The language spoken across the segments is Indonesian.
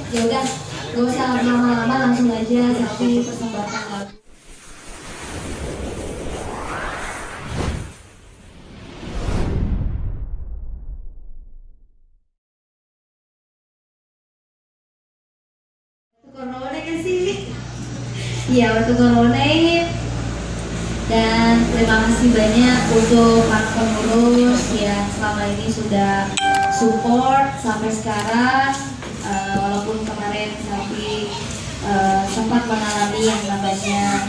Ya udah, gak usah lama-lama, langsung aja selfie persembahkan lagu. Corona kan sih? Iya, waktu corona ini. Dan terima kasih banyak untuk para pengurus yang selama ini sudah support sampai sekarang. Walaupun kemarin Selfie sempat mengalami yang namanya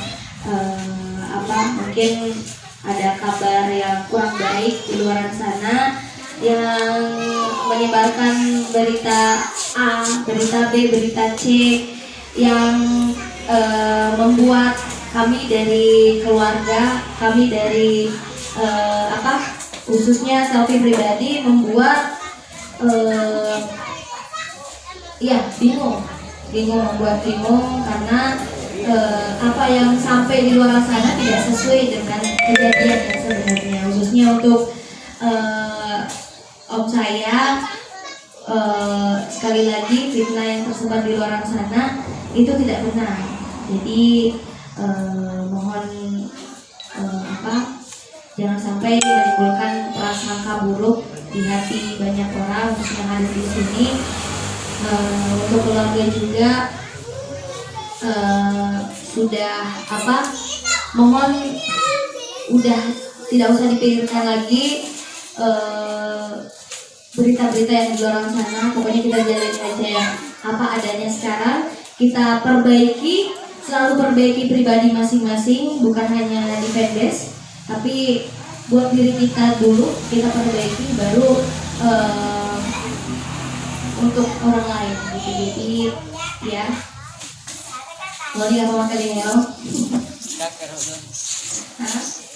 mungkin ada kabar yang kurang baik di luar sana yang menyebarkan berita A, berita B, berita C yang membuat kami dari keluarga, kami dari khususnya Selfie pribadi membuat bingung karena apa yang sampai di luar sana tidak sesuai dengan kejadian yang sebenarnya, khususnya untuk om saya. Sekali lagi fitnah yang tersebar di luar sana itu tidak benar. Jadi mohon jangan sampai menimbulkan prasangka buruk di hati banyak orang yang ada di sini. Untuk keluarga juga mohon udah tidak usah dipikirkan lagi berita-berita yang di luar sana. Pokoknya kita jalani aja yang apa adanya sekarang. Kita selalu perbaiki pribadi masing-masing, bukan hanya di fanbase, tapi buat diri kita dulu kita perbaiki, baru untuk orang lain gitu. Jadi ya boleh apa makan ini lo?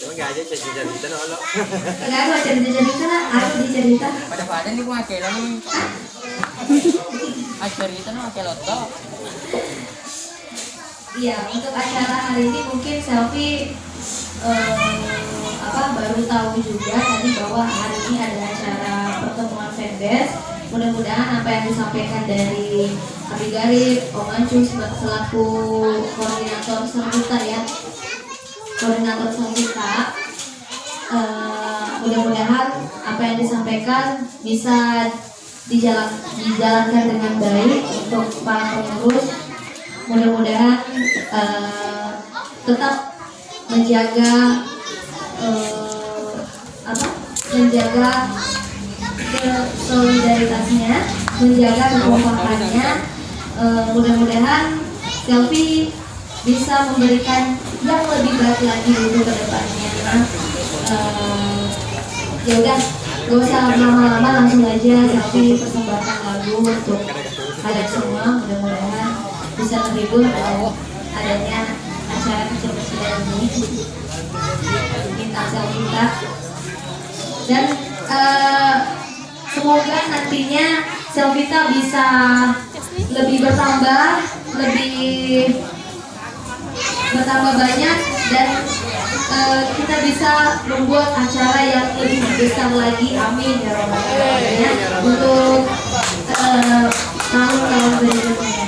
Enggak aja cerita lo. Enggak ada cerita lah, aku dicerita. Pada nih gua pakai lo nih. Cerita no pakai loto. Iya, untuk acara hari ini mungkin Selfie baru tahu juga tadi bahwa hari ini ada acara pertemuan fanbase. Mudah-mudahan apa yang disampaikan dari Abi Garib, Om Ancu selaku koordinator Sangguta mudah-mudahan apa yang disampaikan bisa dijalankan dengan baik untuk para pengurus. Mudah-mudahan tetap menjaga solidaritasnya, menjaga kekompakannya. Mudah-mudahan Selfie bisa memberikan yang lebih baik lagi untuk kedepannya. Ya udah, gak usah lama-lama, langsung aja Selfie persembahkan lagu untuk kalian semua. Mudah-mudahan bisa terhibur adanya acara kecil-kecilan ini. Minta Selfie dan semoga nantinya Selfita bisa lebih bertambah banyak dan kita bisa membuat acara yang lebih besar lagi. Amin ya Rabbal Alamin, untuk tahun-tahun berikutnya.